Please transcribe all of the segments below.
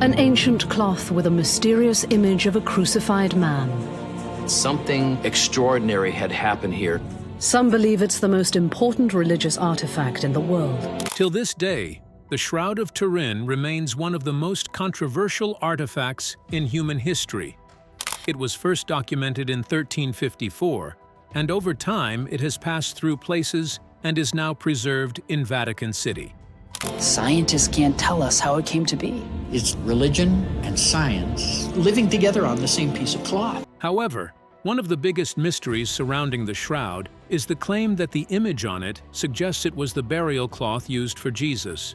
An ancient cloth with a mysterious image of a crucified man. Something extraordinary had happened here. Some believe it's the most important religious artifact in the world. Till this day, the Shroud of Turin remains one of the most controversial artifacts in human history. It was first documented in 1354, and over time it has passed through places and is now preserved in Vatican City. Scientists can't tell us how it came to be. It's religion and science living together on the same piece of cloth. However, one of the biggest mysteries surrounding the shroud is the claim that the image on it suggests it was the burial cloth used for Jesus.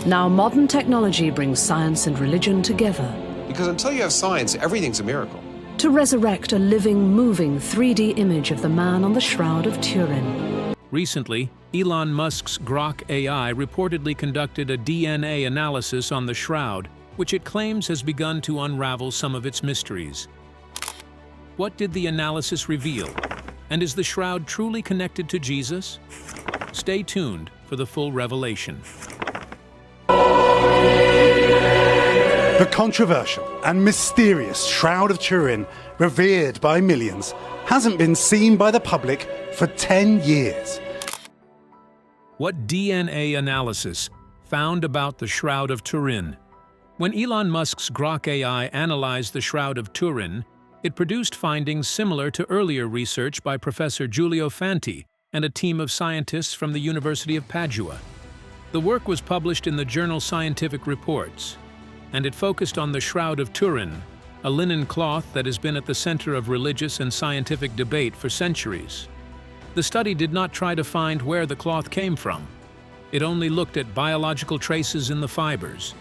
Now modern technology brings science and religion together. Because until you have science, everything's a miracle. To resurrect a living, moving 3D image of the man on the Shroud of Turin. Recently, Elon Musk's Grok AI reportedly conducted a DNA analysis on the shroud, which it claims has begun to unravel some of its mysteries. What did the analysis reveal? And is the shroud truly connected to Jesus? Stay tuned for the full revelation. The controversial and mysterious Shroud of Turin, revered by millions, hasn't been seen by the public for 10 years. What DNA analysis found about the Shroud of Turin? When Elon Musk's Grok AI analyzed the Shroud of Turin, it produced findings similar to earlier research by Professor Giulio Fanti and a team of scientists from the University of Padua. The work was published in the journal Scientific Reports, and it focused on the Shroud of Turin, a linen cloth that has been at the center of religious and scientific debate for centuries. The study did not try to find where the cloth came from. It only looked at biological traces in the fibers.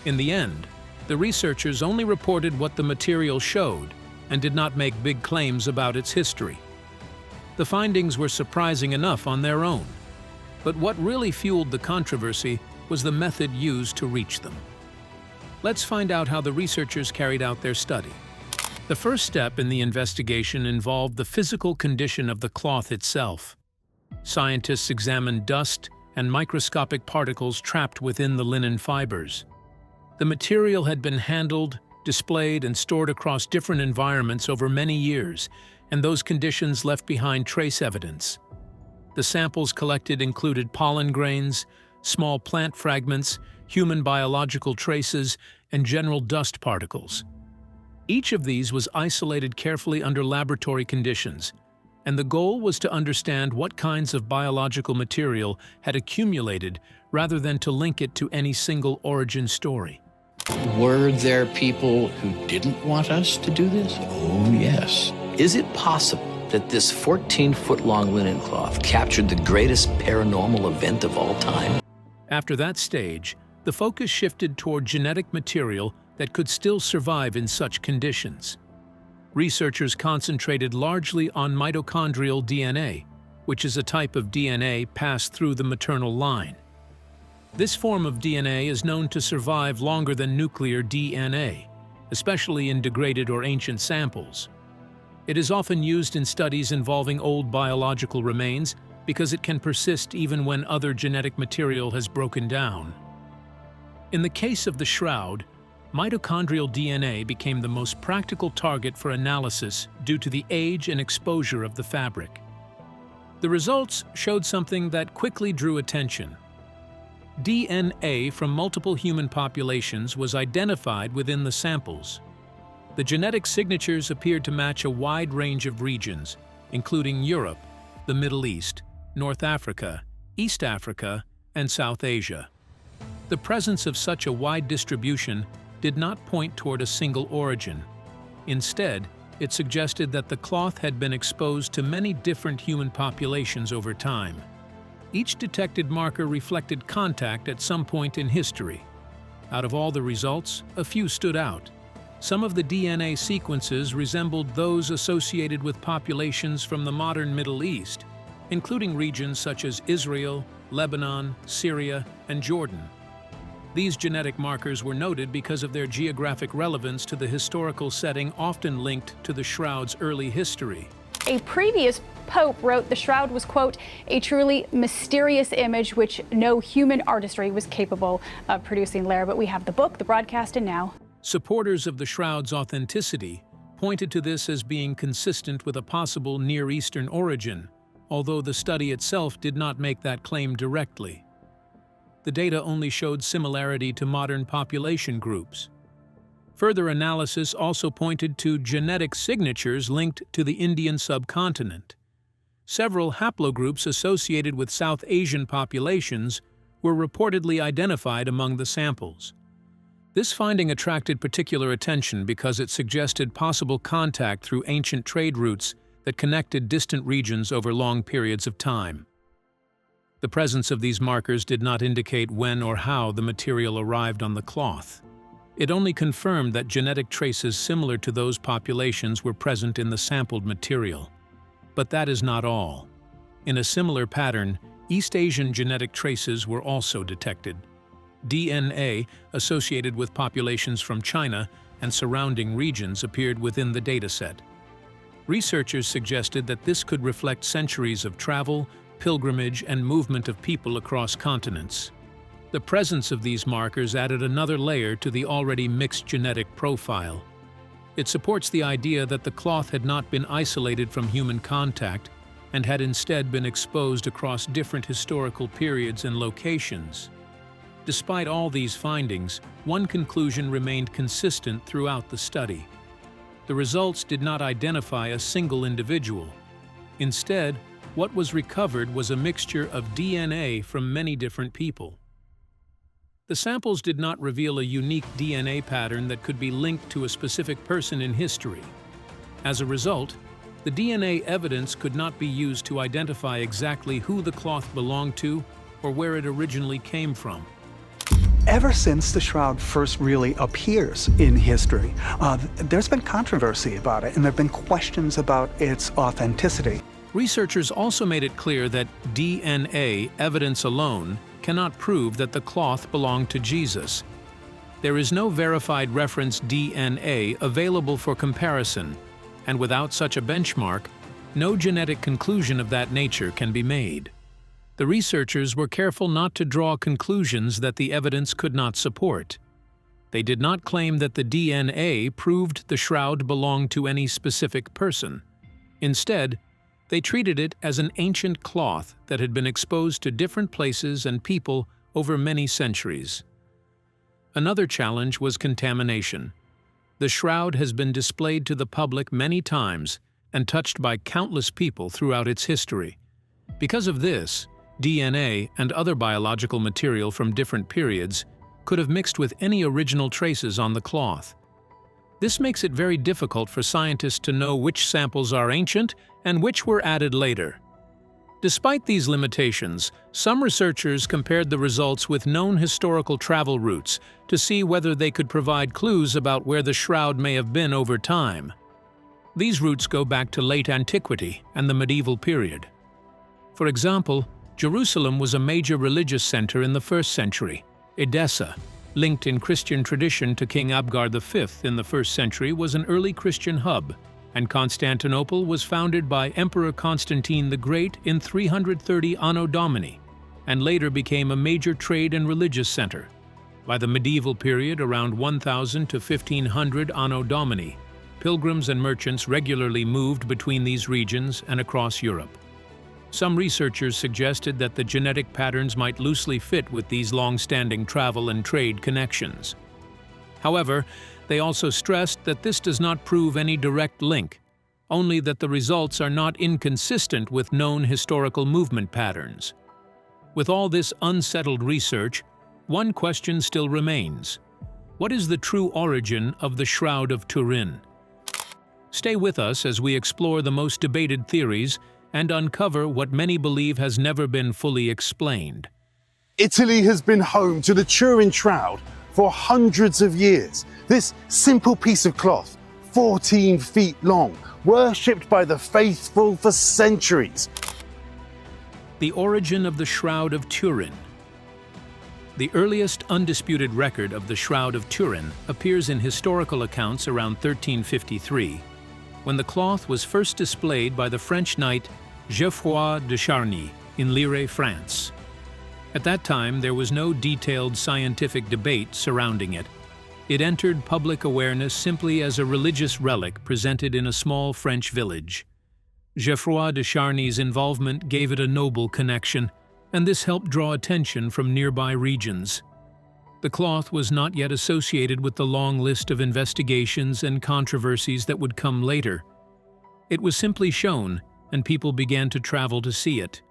In the end, the researchers only reported what the material showed and did not make big claims about its history. The findings were surprising enough on their own, but what really fueled the controversy was the method used to reach them. Let's find out how the researchers carried out their study. The first step in the investigation involved the physical condition of the cloth itself. Scientists examined dust and microscopic particles trapped within the linen fibers. The material had been handled, displayed, and stored across different environments over many years, and those conditions left behind trace evidence. The samples collected included pollen grains, small plant fragments, human biological traces, and general dust particles. Each of these was isolated carefully under laboratory conditions, and the goal was to understand what kinds of biological material had accumulated rather than to link it to any single origin story. Were there people who didn't want us to do this? Oh, yes. Is it possible that this 14-foot-long linen cloth captured the greatest paranormal event of all time? After that stage, the focus shifted toward genetic material that could still survive in such conditions. Researchers concentrated largely on mitochondrial DNA, which is a type of DNA passed through the maternal line. This form of DNA is known to survive longer than nuclear DNA, especially in degraded or ancient samples. It is often used in studies involving old biological remains because it can persist even when other genetic material has broken down. In the case of the shroud, mitochondrial DNA became the most practical target for analysis due to the age and exposure of the fabric. The results showed something that quickly drew attention. DNA from multiple human populations was identified within the samples. The genetic signatures appeared to match a wide range of regions, including Europe, the Middle East, North Africa, East Africa, and South Asia. The presence of such a wide distribution did not point toward a single origin. Instead, it suggested that the cloth had been exposed to many different human populations over time. Each detected marker reflected contact at some point in history. Out of all the results, a few stood out. Some of the DNA sequences resembled those associated with populations from the modern Middle East, including regions such as Israel, Lebanon, Syria, and Jordan. These genetic markers were noted because of their geographic relevance to the historical setting often linked to the shroud's early history. A previous Pope wrote the shroud was, quote, a truly mysterious image which no human artistry was capable of producing. Lara, but we have the book, the broadcast, and now. Supporters of the shroud's authenticity pointed to this as being consistent with a possible Near Eastern origin, although the study itself did not make that claim directly. The data only showed similarity to modern population groups. Further analysis also pointed to genetic signatures linked to the Indian subcontinent. Several haplogroups associated with South Asian populations were reportedly identified among the samples. This finding attracted particular attention because it suggested possible contact through ancient trade routes that connected distant regions over long periods of time. The presence of these markers did not indicate when or how the material arrived on the cloth. It only confirmed that genetic traces similar to those populations were present in the sampled material. But that is not all. In a similar pattern, East Asian genetic traces were also detected. DNA associated with populations from China and surrounding regions appeared within the dataset. Researchers suggested that this could reflect centuries of travel, pilgrimage, and movement of people across continents. The presence of these markers added another layer to the already mixed genetic profile. It supports the idea that the cloth had not been isolated from human contact and had instead been exposed across different historical periods and locations. Despite all these findings, one conclusion remained consistent throughout the study. The results did not identify a single individual. Instead, what was recovered was a mixture of DNA from many different people. The samples did not reveal a unique DNA pattern that could be linked to a specific person in history. As a result, the DNA evidence could not be used to identify exactly who the cloth belonged to or where it originally came from. Ever since the shroud first really appears in history, there's been controversy about it, and there have been questions about its authenticity. Researchers also made it clear that DNA evidence alone cannot prove that the cloth belonged to Jesus. There is no verified reference DNA available for comparison, and without such a benchmark, no genetic conclusion of that nature can be made. The researchers were careful not to draw conclusions that the evidence could not support. They did not claim that the DNA proved the shroud belonged to any specific person. Instead, they treated it as an ancient cloth that had been exposed to different places and people over many centuries. Another challenge was contamination. The shroud has been displayed to the public many times and touched by countless people throughout its history. Because of this, DNA and other biological material from different periods could have mixed with any original traces on the cloth. This makes it very difficult for scientists to know which samples are ancient and which were added later. Despite these limitations, some researchers compared the results with known historical travel routes to see whether they could provide clues about where the shroud may have been over time. These routes go back to late antiquity and the medieval period. For example, Jerusalem was a major religious center in the 1st century. Edessa, linked in Christian tradition to King Abgar V in the 1st century, was an early Christian hub, and Constantinople was founded by Emperor Constantine the Great in 330 Anno Domini, and later became a major trade and religious center. By the medieval period, around 1000 to 1500 Anno Domini, pilgrims and merchants regularly moved between these regions and across Europe. Some researchers suggested that the genetic patterns might loosely fit with these long-standing travel and trade connections. However, they also stressed that this does not prove any direct link, only that the results are not inconsistent with known historical movement patterns. With all this unsettled research, one question still remains. What is the true origin of the Shroud of Turin? Stay with us as we explore the most debated theories and uncover what many believe has never been fully explained. Italy has been home to the Turin Shroud for hundreds of years. This simple piece of cloth, 14 feet long, worshipped by the faithful for centuries. The origin of the Shroud of Turin. The earliest undisputed record of the Shroud of Turin appears in historical accounts around 1353. when the cloth was first displayed by the French knight Geoffroy de Charny in Lire, France. At that time, there was no detailed scientific debate surrounding it. It entered public awareness simply as a religious relic presented in a small French village. Geoffroy de Charny's involvement gave it a noble connection, and this helped draw attention from nearby regions. The cloth was not yet associated with the long list of investigations and controversies that would come later. It was simply shown, and people began to travel to see it.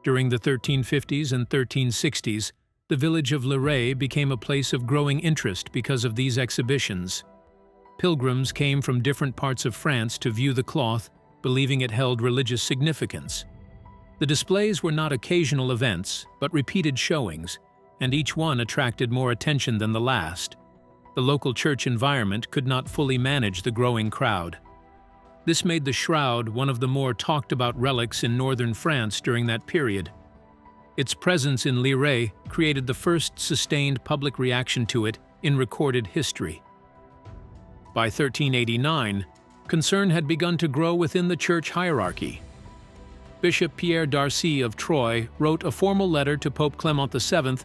During the 1350s and 1360s, the village of Lire became a place of growing interest because of these exhibitions. Pilgrims came from different parts of France to view the cloth, believing it held religious significance. The displays were not occasional events, but repeated showings, and each one attracted more attention than the last. The local church environment could not fully manage the growing crowd. This made the shroud one of the more talked-about relics in northern France during that period. Its presence in Lire created the first sustained public reaction to it in recorded history. By 1389, concern had begun to grow within the church hierarchy. Bishop Pierre d'Arcy of Troyes wrote a formal letter to Pope Clement VII,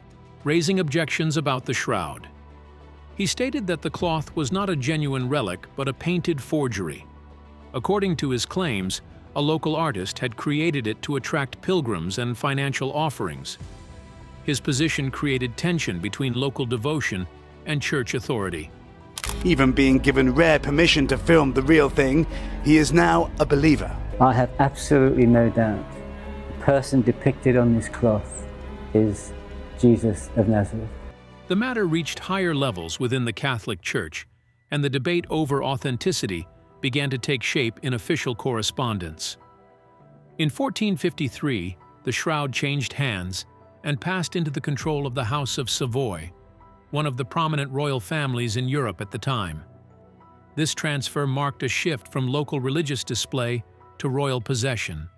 raising objections about the shroud. He stated that the cloth was not a genuine relic but a painted forgery. According to his claims, a local artist had created it to attract pilgrims and financial offerings. His position created tension between local devotion and church authority. Even being given rare permission to film the real thing, he is now a believer. I have absolutely no doubt the person depicted on this cloth is Jesus of Nazareth. The matter reached higher levels within the Catholic Church, and the debate over authenticity began to take shape in official correspondence. In 1453, the shroud changed hands and passed into the control of the House of Savoy, one of the prominent royal families in Europe at the time. This transfer marked a shift from local religious display to royal possession.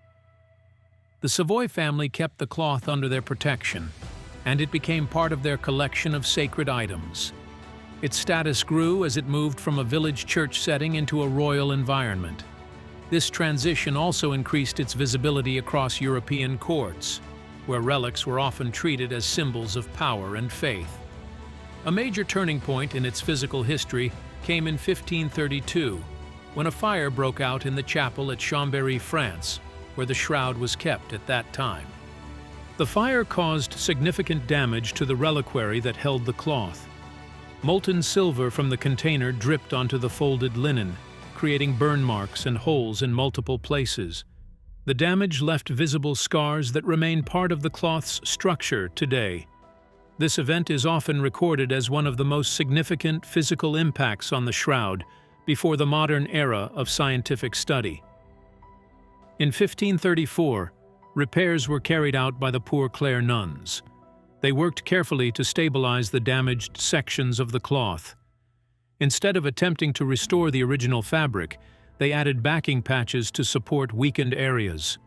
The Savoy family kept the cloth under their protection, and it became part of their collection of sacred items. Its status grew as it moved from a village church setting into a royal environment. This transition also increased its visibility across European courts, where relics were often treated as symbols of power and faith. A major turning point in its physical history came in 1532, when a fire broke out in the chapel at Chambéry, France, where the shroud was kept at that time. The fire caused significant damage to the reliquary that held the cloth. Molten silver from the container dripped onto the folded linen, creating burn marks and holes in multiple places. The damage left visible scars that remain part of the cloth's structure today. This event is often recorded as one of the most significant physical impacts on the shroud before the modern era of scientific study. In 1534, repairs were carried out by the Poor Clare nuns. They worked carefully to stabilize the damaged sections of the cloth. Instead of attempting to restore the original fabric, they added backing patches to support weakened areas.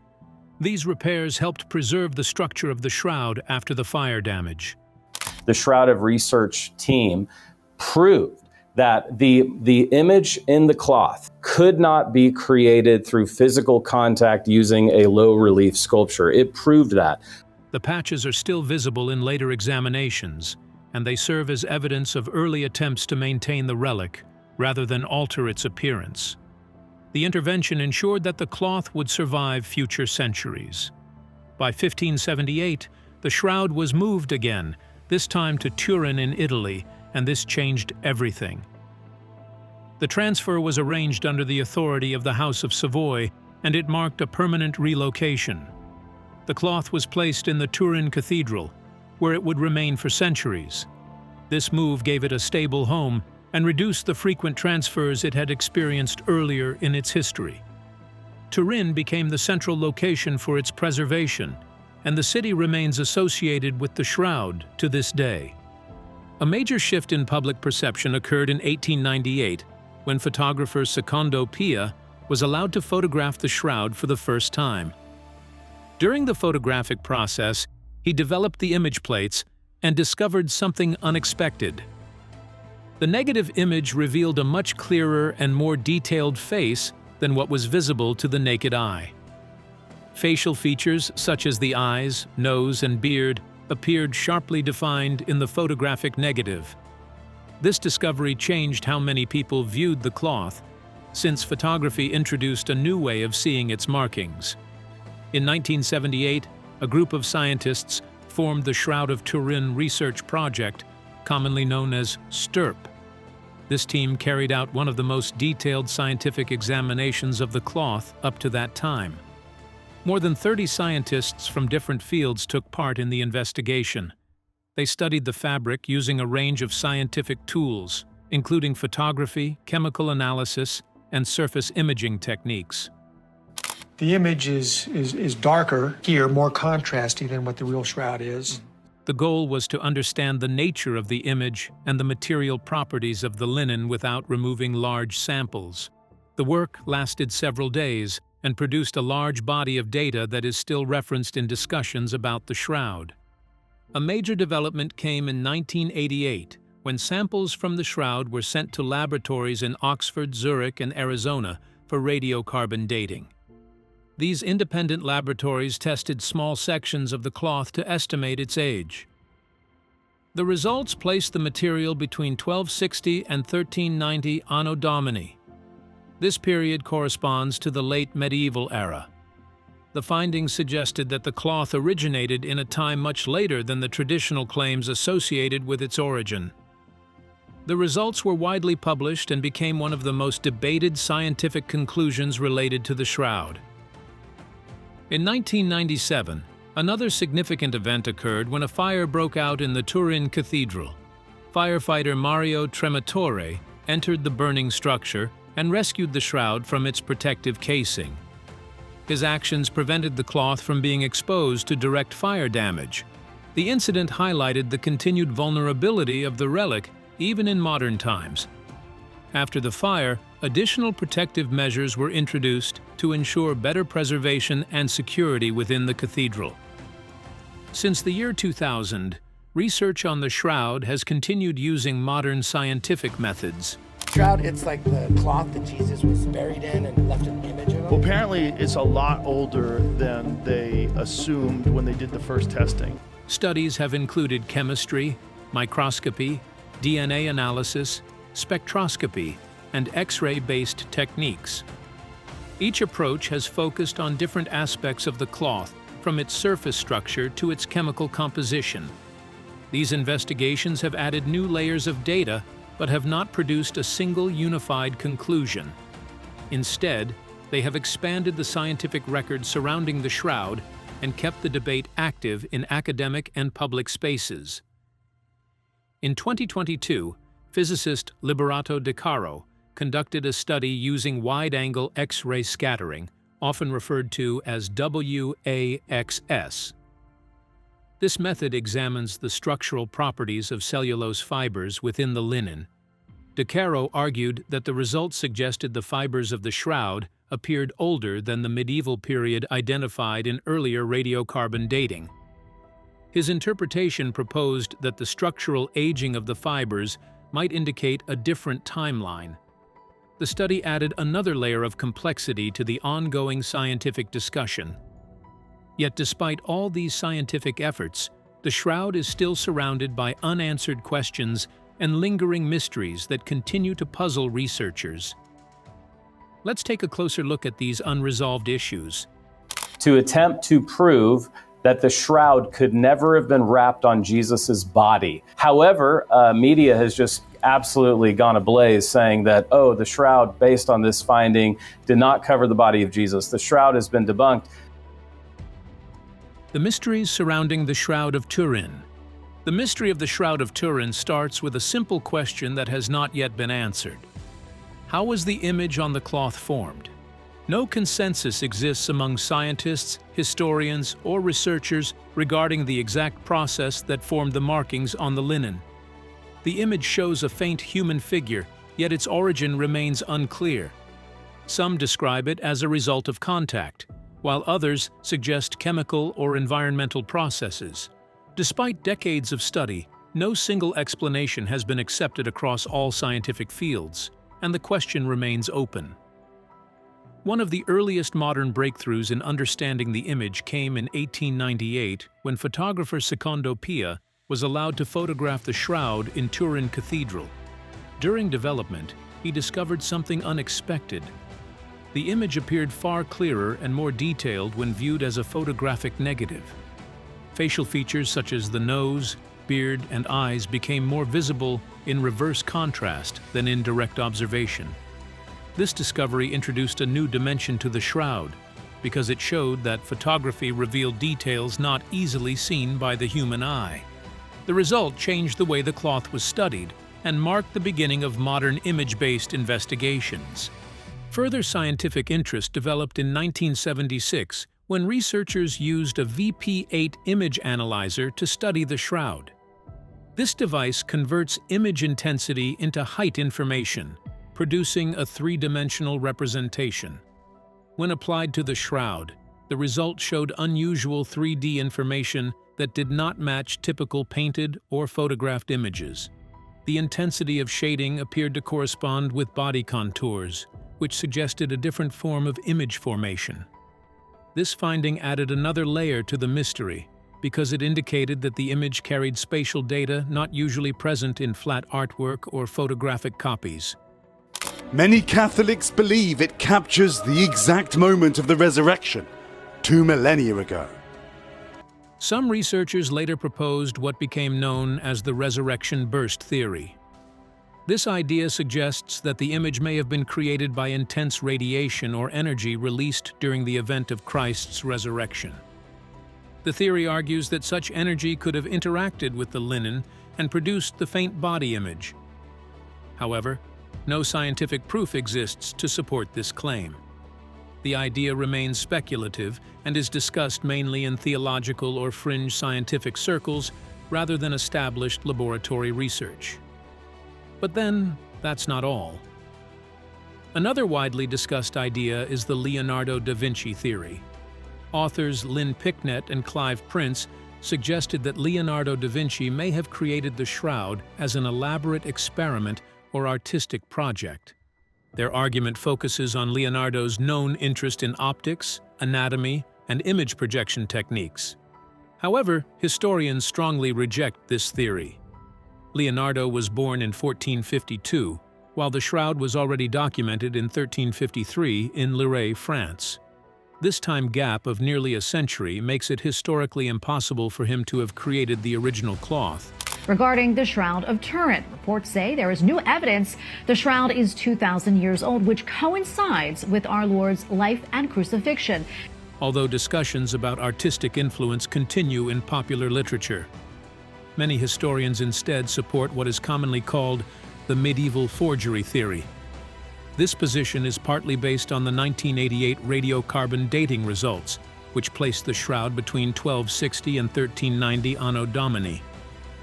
These repairs helped preserve the structure of the shroud after the fire damage. The Shroud of Research team proved that the image in the cloth could not be created through physical contact using a low-relief sculpture. It proved that. The patches are still visible in later examinations, and they serve as evidence of early attempts to maintain the relic rather than alter its appearance. The intervention ensured that the cloth would survive future centuries. By 1578, the shroud was moved again, this time to Turin in Italy, and this changed everything. The transfer was arranged under the authority of the House of Savoy, and it marked a permanent relocation. The cloth was placed in the Turin Cathedral, where it would remain for centuries. This move gave it a stable home and reduced the frequent transfers it had experienced earlier in its history. Turin became the central location for its preservation, and the city remains associated with the shroud to this day. A major shift in public perception occurred in 1898, when photographer Secondo Pia was allowed to photograph the shroud for the first time. During the photographic process, he developed the image plates and discovered something unexpected. The negative image revealed a much clearer and more detailed face than what was visible to the naked eye. Facial features such as the eyes, nose, and beard appeared sharply defined in the photographic negative. This discovery changed how many people viewed the cloth, since photography introduced a new way of seeing its markings. In 1978, a group of scientists formed the Shroud of Turin research project, commonly known as STURP. This team carried out one of the most detailed scientific examinations of the cloth up to that time. More than 30 scientists from different fields took part in the investigation. They studied the fabric using a range of scientific tools, including photography, chemical analysis, and surface imaging techniques. The image is darker here, more contrasty than what the real shroud is. The goal was to understand the nature of the image and the material properties of the linen without removing large samples. The work lasted several days and produced a large body of data that is still referenced in discussions about the shroud. A major development came in 1988, when samples from the shroud were sent to laboratories in Oxford, Zurich, and Arizona for radiocarbon dating. These independent laboratories tested small sections of the cloth to estimate its age. The results placed the material between 1260 and 1390 Anno Domini. This period corresponds to the late medieval era. The findings suggested that the cloth originated in a time much later than the traditional claims associated with its origin. The results were widely published and became one of the most debated scientific conclusions related to the shroud. In 1997, another significant event occurred when a fire broke out in the Turin Cathedral. Firefighter Mario Trematore entered the burning structure and rescued the shroud from its protective casing. His actions prevented the cloth from being exposed to direct fire damage. The incident highlighted the continued vulnerability of the relic even in modern times. After the fire, additional protective measures were introduced to ensure better preservation and security within the cathedral. Since the year 2000, research on the shroud has continued using modern scientific methods. Shroud, it's like the cloth that Jesus was buried in and left an image of him. Well, apparently it's a lot older than they assumed when they did the first testing. Studies have included chemistry, microscopy, DNA analysis, spectroscopy, and X-ray-based techniques. Each approach has focused on different aspects of the cloth, from its surface structure to its chemical composition. These investigations have added new layers of data, but have not produced a single unified conclusion. Instead, they have expanded the scientific record surrounding the shroud and kept the debate active in academic and public spaces. In 2022, physicist Liberato De Caro conducted a study using wide-angle X-ray scattering, often referred to as WAXS. This method examines the structural properties of cellulose fibers within the linen. De Caro argued that the results suggested the fibers of the shroud appeared older than the medieval period identified in earlier radiocarbon dating. His interpretation proposed that the structural aging of the fibers might indicate a different timeline. The study added another layer of complexity to the ongoing scientific discussion. Yet despite all these scientific efforts, the shroud is still surrounded by unanswered questions and lingering mysteries that continue to puzzle researchers. Let's take a closer look at these unresolved issues. To attempt to prove that the shroud could never have been wrapped on Jesus's body. However, media has just absolutely gone ablaze saying that, oh, the shroud, based on this finding, did not cover the body of Jesus. The shroud has been debunked. The mysteries surrounding the Shroud of Turin. The mystery of the Shroud of Turin starts with a simple question that has not yet been answered. How was the image on the cloth formed? No consensus exists among scientists, historians, or researchers regarding the exact process that formed the markings on the linen. The image shows a faint human figure, yet its origin remains unclear. Some describe it as a result of contact, while others suggest chemical or environmental processes. Despite decades of study, no single explanation has been accepted across all scientific fields, and the question remains open. One of the earliest modern breakthroughs in understanding the image came in 1898 when photographer Secondo Pia was allowed to photograph the shroud in Turin Cathedral. During development, he discovered something unexpected. The image appeared far clearer and more detailed when viewed as a photographic negative. Facial features such as the nose, beard, and eyes became more visible in reverse contrast than in direct observation. This discovery introduced a new dimension to the shroud, because it showed that photography revealed details not easily seen by the human eye. The result changed the way the cloth was studied and marked the beginning of modern image-based investigations. Further scientific interest developed in 1976 when researchers used a VP8 image analyzer to study the shroud. This device converts image intensity into height information, producing a three-dimensional representation. When applied to the shroud, the result showed unusual 3D information that did not match typical painted or photographed images. The intensity of shading appeared to correspond with body contours, which suggested a different form of image formation. This finding added another layer to the mystery, because it indicated that the image carried spatial data not usually present in flat artwork or photographic copies. Many Catholics believe it captures the exact moment of the resurrection, 2 millennia ago. Some researchers later proposed what became known as the resurrection burst theory. This idea suggests that the image may have been created by intense radiation or energy released during the event of Christ's resurrection. The theory argues that such energy could have interacted with the linen and produced the faint body image. However, no scientific proof exists to support this claim. The idea remains speculative and is discussed mainly in theological or fringe scientific circles rather than established laboratory research. But then, that's not all. Another widely discussed idea is the Leonardo da Vinci theory. Authors Lynn Picknett and Clive Prince suggested that Leonardo da Vinci may have created the shroud as an elaborate experiment or artistic project. Their argument focuses on Leonardo's known interest in optics, anatomy, and image projection techniques. However, historians strongly reject this theory. Leonardo was born in 1452, while the shroud was already documented in 1353 in Lirey, France. This time gap of nearly a century makes it historically impossible for him to have created the original cloth. Regarding the Shroud of Turin, reports say there is new evidence the shroud is 2,000 years old, which coincides with our Lord's life and crucifixion. Although discussions about artistic influence continue in popular literature, many historians instead support what is commonly called the medieval forgery theory. This position is partly based on the 1988 radiocarbon dating results, which placed the shroud between 1260 and 1390 Anno Domini.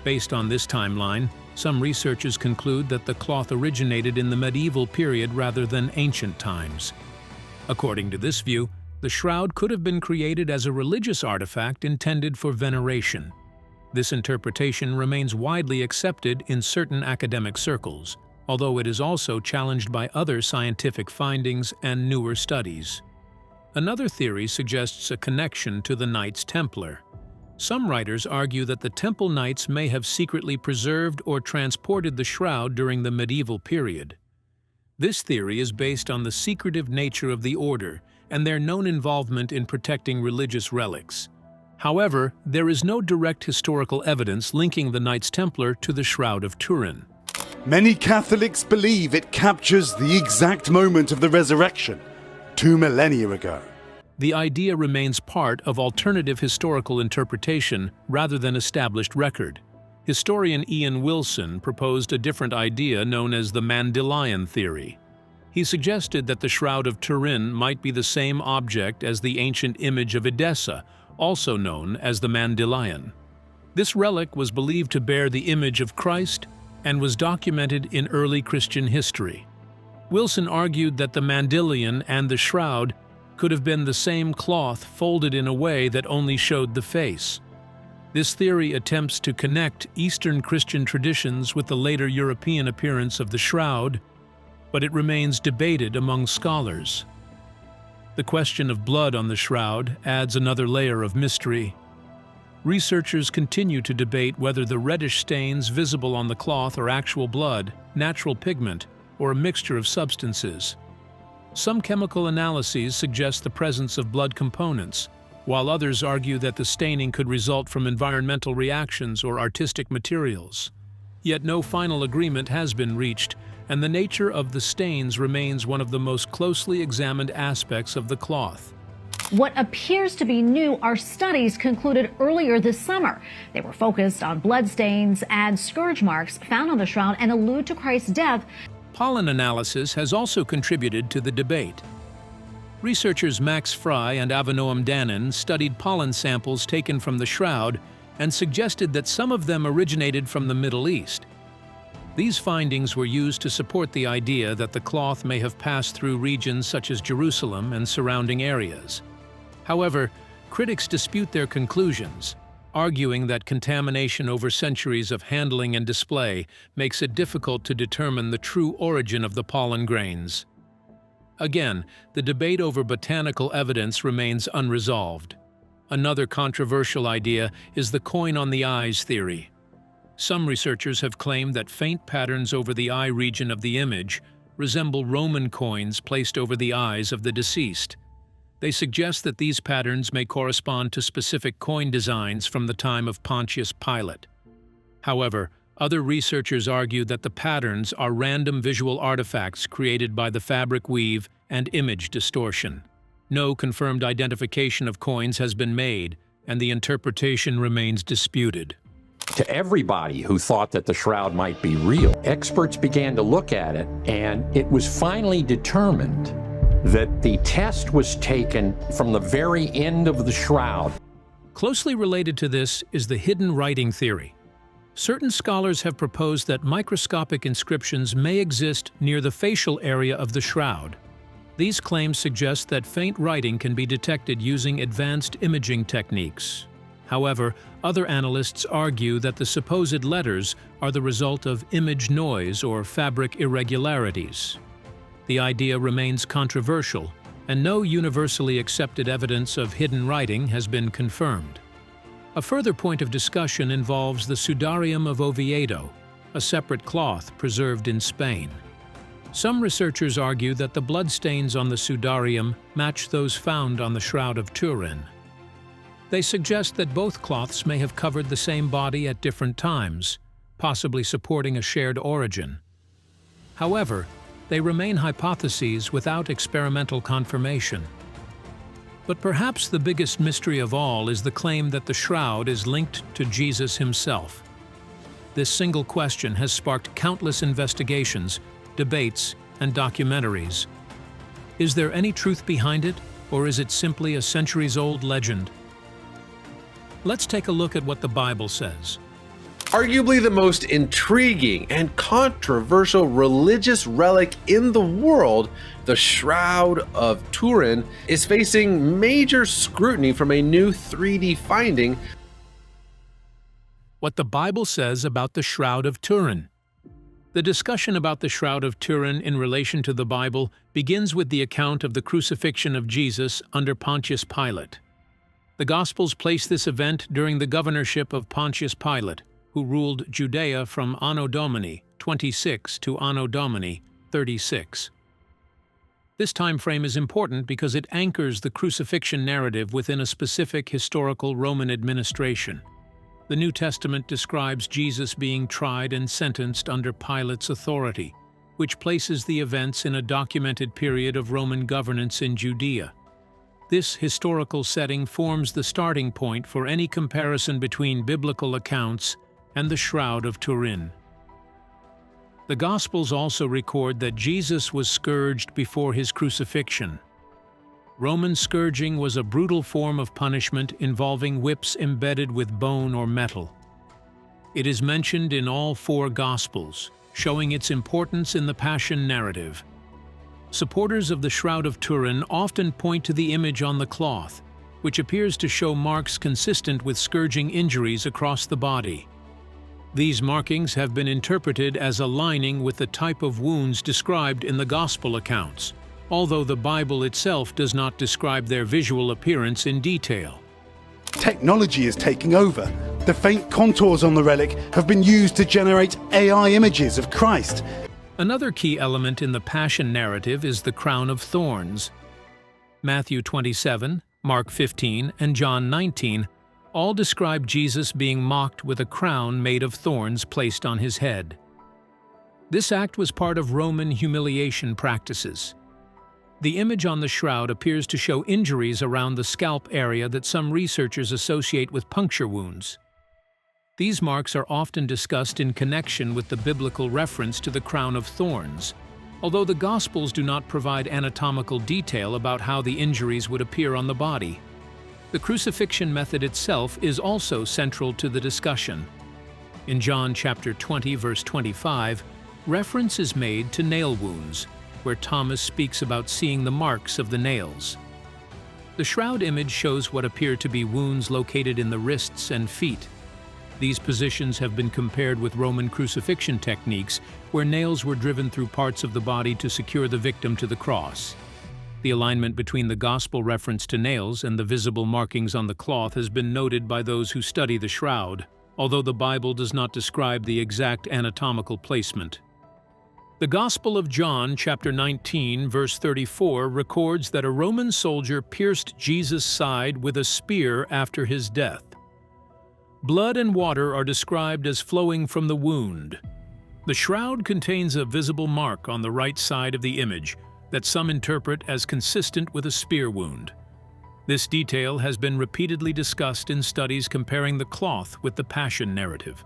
Based on this timeline, some researchers conclude that the cloth originated in the medieval period rather than ancient times. According to this view, the shroud could have been created as a religious artifact intended for veneration. This interpretation remains widely accepted in certain academic circles, although it is also challenged by other scientific findings and newer studies. Another theory suggests a connection to the Knights Templar. Some writers argue that the Temple Knights may have secretly preserved or transported the shroud during the medieval period. This theory is based on the secretive nature of the order and their known involvement in protecting religious relics. However, there is no direct historical evidence linking the Knights Templar to the Shroud of Turin. Many Catholics believe it captures the exact moment of the resurrection, 2 millennia ago. The idea remains part of alternative historical interpretation rather than established record. Historian Ian Wilson proposed a different idea known as the Mandylion theory. He suggested that the Shroud of Turin might be the same object as the ancient image of Edessa, also known as the Mandylion. This relic was believed to bear the image of Christ and was documented in early Christian history. Wilson argued that the Mandylion and the shroud could have been the same cloth folded in a way that only showed the face. This theory attempts to connect Eastern Christian traditions with the later European appearance of the shroud, but it remains debated among scholars. The question of blood on the shroud adds another layer of mystery. Researchers continue to debate whether the reddish stains visible on the cloth are actual blood, natural pigment, or a mixture of substances. Some chemical analyses suggest the presence of blood components, while others argue that the staining could result from environmental reactions or artistic materials. Yet no final agreement has been reached, and the nature of the stains remains one of the most closely examined aspects of the cloth. What appears to be new are studies concluded earlier this summer. They were focused on bloodstains and scourge marks found on the shroud and allude to Christ's death. Pollen analysis has also contributed to the debate. Researchers Max Fry and Avinoam Danon studied pollen samples taken from the shroud and suggested that some of them originated from the Middle East. These findings were used to support the idea that the cloth may have passed through regions such as Jerusalem and surrounding areas. However, critics dispute their conclusions, arguing that contamination over centuries of handling and display makes it difficult to determine the true origin of the pollen grains. Again, the debate over botanical evidence remains unresolved. Another controversial idea is the coin on the eyes theory. Some researchers have claimed that faint patterns over the eye region of the image resemble Roman coins placed over the eyes of the deceased. They suggest that these patterns may correspond to specific coin designs from the time of Pontius Pilate. However, other researchers argue that the patterns are random visual artifacts created by the fabric weave and image distortion. No confirmed identification of coins has been made, and the interpretation remains disputed. To everybody who thought that the shroud might be real, experts began to look at it, and it was finally determined that the test was taken from the very end of the shroud. Closely related to this is the hidden writing theory. Certain scholars have proposed that microscopic inscriptions may exist near the facial area of the shroud. These claims suggest that faint writing can be detected using advanced imaging techniques. However, other analysts argue that the supposed letters are the result of image noise or fabric irregularities. The idea remains controversial, and no universally accepted evidence of hidden writing has been confirmed. A further point of discussion involves the Sudarium of Oviedo, a separate cloth preserved in Spain. Some researchers argue that the bloodstains on the Sudarium match those found on the Shroud of Turin. They suggest that both cloths may have covered the same body at different times, possibly supporting a shared origin. However, they remain hypotheses without experimental confirmation. But perhaps the biggest mystery of all is the claim that the shroud is linked to Jesus himself. This single question has sparked countless investigations, debates, and documentaries. Is there any truth behind it, or is it simply a centuries-old legend? Let's take a look at what the Bible says. Arguably the most intriguing and controversial religious relic in the world, the Shroud of Turin is facing major scrutiny from a new 3D finding. What the Bible says about the Shroud of Turin. The discussion about the Shroud of Turin in relation to the Bible begins with the account of the crucifixion of Jesus under Pontius Pilate. The Gospels place this event during the governorship of Pontius Pilate, who ruled Judea from Anno Domini 26 to Anno Domini 36. This time frame is important because it anchors the crucifixion narrative within a specific historical Roman administration. The New Testament describes Jesus being tried and sentenced under Pilate's authority, which places the events in a documented period of Roman governance in Judea. This historical setting forms the starting point for any comparison between biblical accounts and the Shroud of Turin. The Gospels also record that Jesus was scourged before his crucifixion. Roman scourging was a brutal form of punishment involving whips embedded with bone or metal. It is mentioned in all four Gospels, showing its importance in the Passion narrative. Supporters of the Shroud of Turin often point to the image on the cloth, which appears to show marks consistent with scourging injuries across the body. These markings have been interpreted as aligning with the type of wounds described in the Gospel accounts, although the Bible itself does not describe their visual appearance in detail. Technology is taking over. The faint contours on the relic have been used to generate AI images of Christ. Another key element in the Passion narrative is the crown of thorns. Matthew 27, Mark 15, and John 19 all describe Jesus being mocked with a crown made of thorns placed on his head. This act was part of Roman humiliation practices. The image on the shroud appears to show injuries around the scalp area that some researchers associate with puncture wounds. These marks are often discussed in connection with the biblical reference to the crown of thorns, although the Gospels do not provide anatomical detail about how the injuries would appear on the body. The crucifixion method itself is also central to the discussion. In John chapter 20, verse 25, reference is made to nail wounds, where Thomas speaks about seeing the marks of the nails. The shroud image shows what appear to be wounds located in the wrists and feet. These positions have been compared with Roman crucifixion techniques, where nails were driven through parts of the body to secure the victim to the cross. The alignment between the Gospel reference to nails and the visible markings on the cloth has been noted by those who study the shroud, although the Bible does not describe the exact anatomical placement. The Gospel of John, chapter 19, verse 34, records that a Roman soldier pierced Jesus' side with a spear after his death. Blood and water are described as flowing from the wound. The shroud contains a visible mark on the right side of the image that some interpret as consistent with a spear wound. This detail has been repeatedly discussed in studies comparing the cloth with the Passion narrative.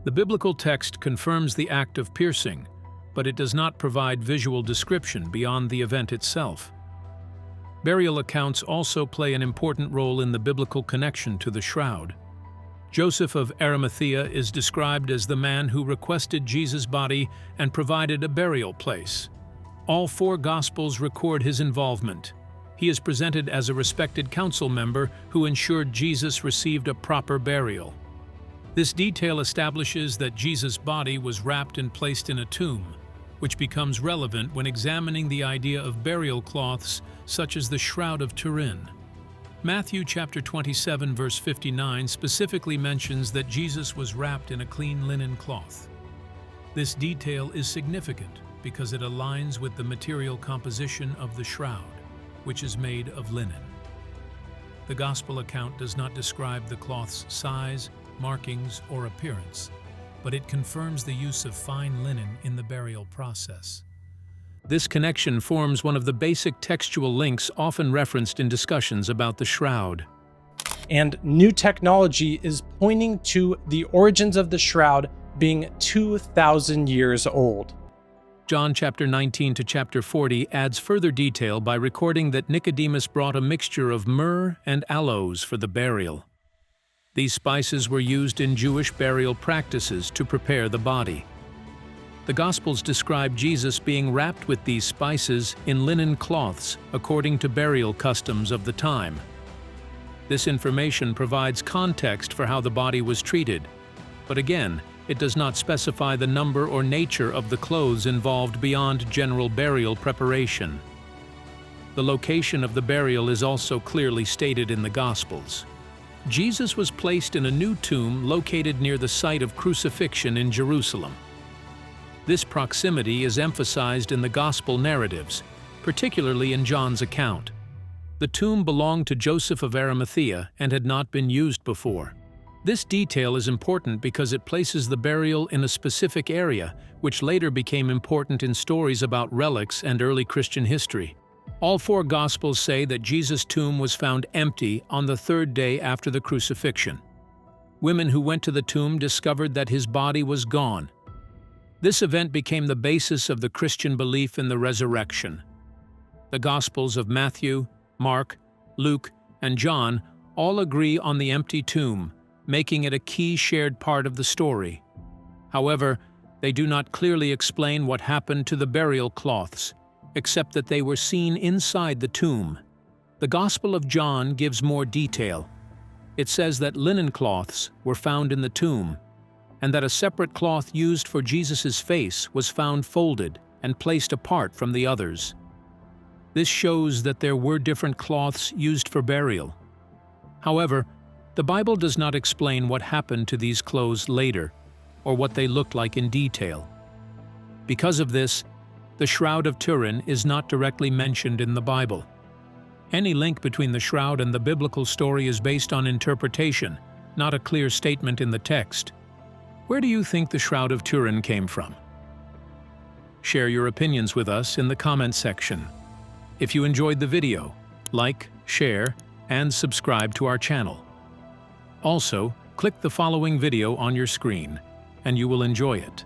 The biblical text confirms the act of piercing, but it does not provide visual description beyond the event itself. Burial accounts also play an important role in the biblical connection to the shroud. Joseph of Arimathea is described as the man who requested Jesus' body and provided a burial place. All four Gospels record his involvement. He is presented as a respected council member who ensured Jesus received a proper burial. This detail establishes that Jesus' body was wrapped and placed in a tomb, which becomes relevant when examining the idea of burial cloths such as the Shroud of Turin. Matthew chapter 27 verse 59 specifically mentions that Jesus was wrapped in a clean linen cloth. This detail is significant because it aligns with the material composition of the shroud, which is made of linen. The Gospel account does not describe the cloth's size, markings, or appearance, but it confirms the use of fine linen in the burial process. This connection forms one of the basic textual links often referenced in discussions about the shroud. And new technology is pointing to the origins of the shroud being 2,000 years old. John chapter 19 to chapter 40 adds further detail by recording that Nicodemus brought a mixture of myrrh and aloes for the burial. These spices were used in Jewish burial practices to prepare the body. The Gospels describe Jesus being wrapped with these spices in linen cloths according to burial customs of the time. This information provides context for how the body was treated, but again, it does not specify the number or nature of the clothes involved beyond general burial preparation. The location of the burial is also clearly stated in the Gospels. Jesus was placed in a new tomb located near the site of crucifixion in Jerusalem. This proximity is emphasized in the Gospel narratives, particularly in John's account. The tomb belonged to Joseph of Arimathea and had not been used before. This detail is important because it places the burial in a specific area, which later became important in stories about relics and early Christian history. All four Gospels say that Jesus' tomb was found empty on the third day after the crucifixion. Women who went to the tomb discovered that his body was gone. This event became the basis of the Christian belief in the resurrection. The Gospels of Matthew, Mark, Luke, and John all agree on the empty tomb, making it a key shared part of the story. However, they do not clearly explain what happened to the burial cloths, except that they were seen inside the tomb. The Gospel of John gives more detail. It says that linen cloths were found in the tomb, and that a separate cloth used for Jesus' face was found folded and placed apart from the others. This shows that there were different cloths used for burial. However, the Bible does not explain what happened to these clothes later, or what they looked like in detail. Because of this, the Shroud of Turin is not directly mentioned in the Bible. Any link between the shroud and the biblical story is based on interpretation, not a clear statement in the text. Where do you think the Shroud of Turin came from? Share your opinions with us in the comments section. If you enjoyed the video, like, share, and subscribe to our channel. Also, click the following video on your screen, and you will enjoy it.